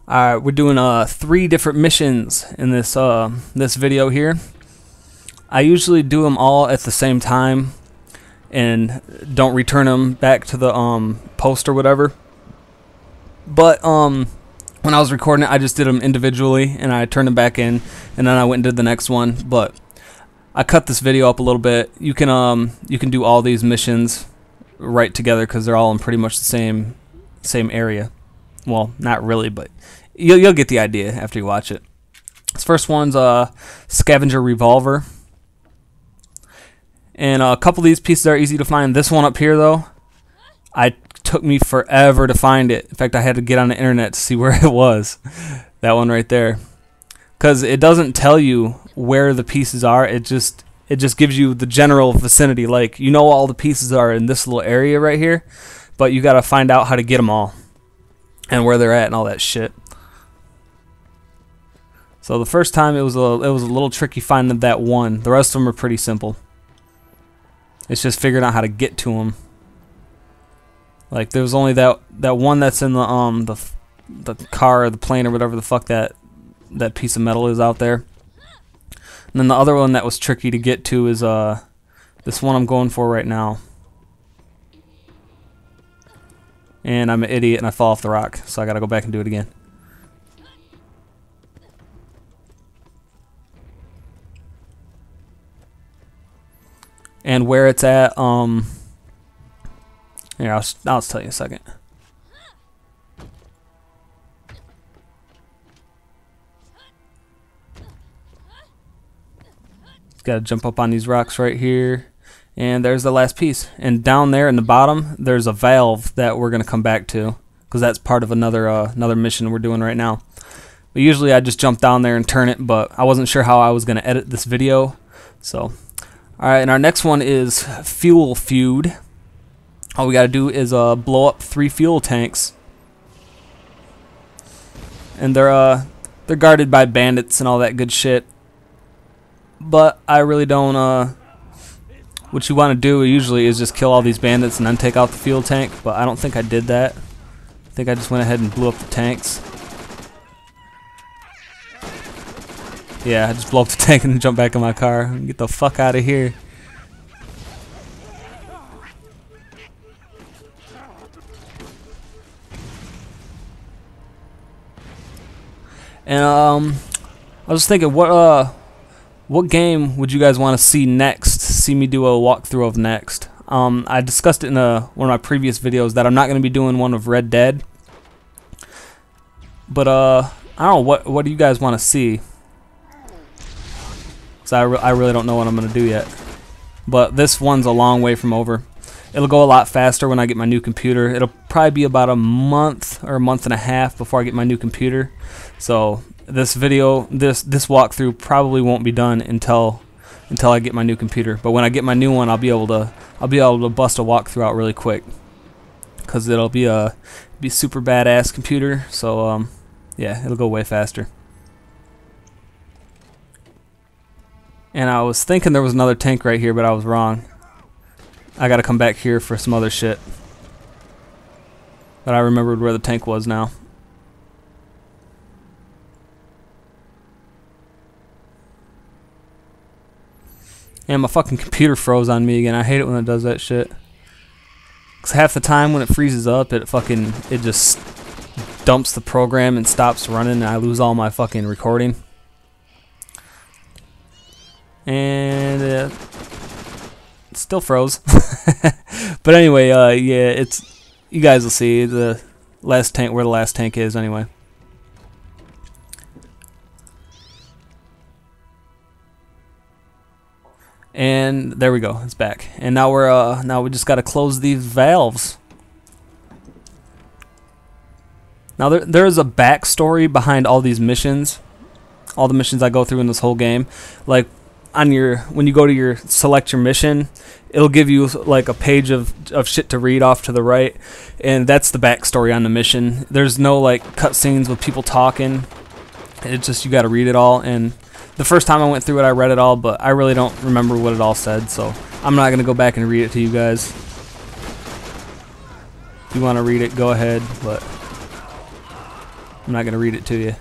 Alright, we're doing 3 different missions in this this video here. I usually do them all at the same time and don't return them back to the post or whatever. But when I was recording it, I just did them individually and I turned them back in, and then I went and did the next one. But I cut this video up a little bit. You can do all these missions right together because they're all in pretty much the same area. Well, not really, but you'll get the idea after you watch it. This first one's a scavenger revolver, and a couple of these pieces are easy to find. This one up here, though, took me forever to find it. In fact, I had to get on the internet to see where it was. That one right there, because it doesn't tell you where the pieces are. It just gives you the general vicinity. Like, you know, all the pieces are in this little area right here, but you got to find out how to get them all and where they're at and all that shit. So the first time it was a little tricky finding that one. The rest of them are pretty simple. It's just figuring out how to get to them. Like, there was only that one that's in the car or the plane or whatever the fuck that piece of metal is out there. And then the other one that was tricky to get to is this one I'm going for right now. And I'm an idiot and I fall off the rock, so I gotta go back and do it again. And where it's at, here, I'll tell you in a second. Gotta jump up on these rocks right here, and there's the last piece. And down there in the bottom, there's a valve that we're gonna come back to, because that's part of another mission we're doing right now. But usually I just jump down there and turn it, but I wasn't sure how I was gonna edit this video, so. Alright, and our next one is Fuel Feud. All we gotta do is blow up 3 fuel tanks. And they're guarded by bandits and all that good shit. But I really don't, what you want to do usually is just kill all these bandits and then take out the fuel tank, but I don't think I did that. I think I just went ahead and blew up the tanks. Yeah, I just blow up the tank and jump back in my car and get the fuck out of here. And I was thinking, what game would you guys want to see next? See me do a walkthrough of next. I discussed it in one of my previous videos that I'm not going to be doing one of Red Dead. But I don't know, what do you guys want to see? I really don't know what I'm going to do yet. But this one's a long way from over. It'll go a lot faster when I get my new computer. It'll probably be about a month or a month and a half before I get my new computer. So this video, this walkthrough probably won't be done until I get my new computer. But when I get my new one, I'll be able to bust a walkthrough out really quick, because it'll be a super badass computer. So yeah, it'll go way faster. And I was thinking there was another tank right here, but I was wrong. I gotta come back here for some other shit. But I remembered where the tank was now. And my fucking computer froze on me again. I hate it when it does that shit. 'Cause half the time when it freezes up, it just dumps the program and stops running, and I lose all my fucking recording. And it still froze. But anyway, yeah, you guys will see the last tank, where the last tank is anyway. And there we go, it's back. And now we just got to close these valves. Now there is a backstory behind all these missions, all the missions I go through in this whole game. Like, when you go to select your mission, it'll give you like a page of shit to read off to the right, and that's the backstory on the mission. There's no like cutscenes with people talking. It's just, you got to read it all. And the first time I went through it, I read it all, but I really don't remember what it all said, so I'm not gonna go back and read it to you guys. If you want to read it, go ahead, but I'm not going to read it to you.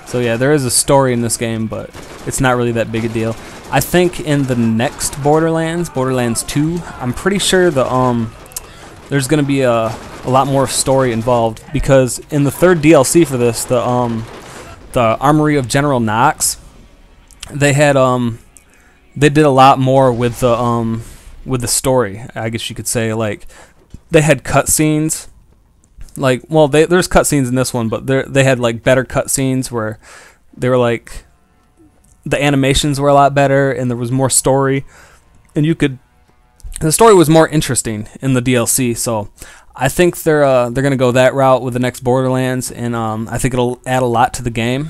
So yeah, there is a story in this game, but it's not really that big a deal. I think in the next Borderlands, Borderlands 2, I'm pretty sure there's going to be a lot more story involved, because in the third DLC for this, the Armory of General Knox, they had they did a lot more with the story, I guess you could say. Like, they had cutscenes. Like, well, there's cutscenes in this one, but they had like better cutscenes where they were like, the animations were a lot better and there was more story, and the story was more interesting in the DLC. So I think they're gonna go that route with the next Borderlands, and I think it'll add a lot to the game.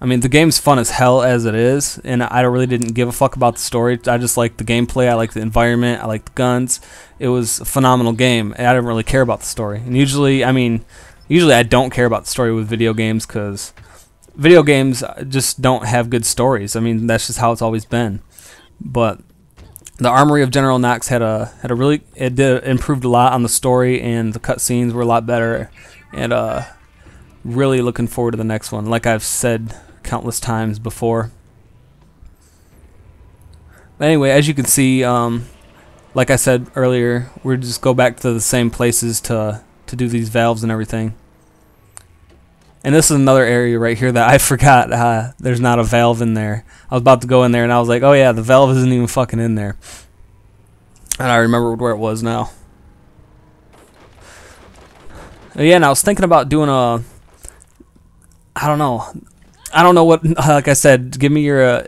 I mean, the game's fun as hell as it is, and I really didn't give a fuck about the story. I just liked the gameplay, I liked the environment, I liked the guns. It was a phenomenal game, and I didn't really care about the story. And usually I don't care about the story with video games, because video games just don't have good stories. I mean, that's just how it's always been. But the Armory of General Knox improved a lot on the story, and the cutscenes were a lot better, and really looking forward to the next one, like I've said countless times before. But anyway, as you can see, like I said earlier, we'll just go back to the same places to do these valves and everything. And this is another area right here that I forgot there's not a valve in there. I was about to go in there and I was like, oh yeah, the valve isn't even fucking in there. And I remember where it was now. Yeah, and I was thinking about doing a, I don't know what, like I said, give me your,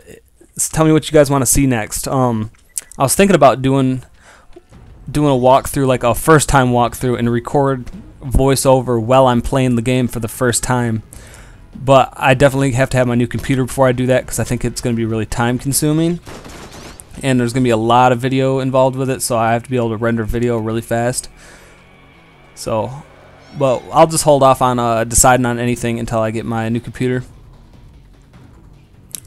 tell me what you guys want to see next. I was thinking about doing a walkthrough, like a first time walkthrough, and record voiceover while I'm playing the game for the first time. But I definitely have to have my new computer before I do that, because I think it's going to be really time consuming, and there's going to be a lot of video involved with it, so I have to be able to render video really fast. So, but I'll just hold off on deciding on anything until I get my new computer.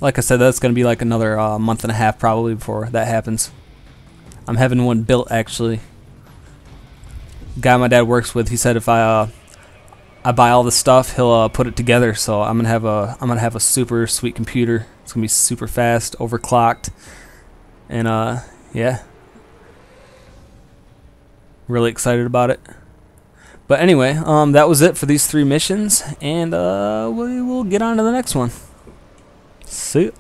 Like I said, that's going to be like another month and a half probably before that happens. I'm having one built, actually. Guy my dad works with, he said if I buy all the stuff, he'll put it together. So I'm gonna have a super sweet computer. It's gonna be super fast, overclocked, and yeah, really excited about it. But anyway, that was it for these 3 missions, and we will get on to the next one. See ya.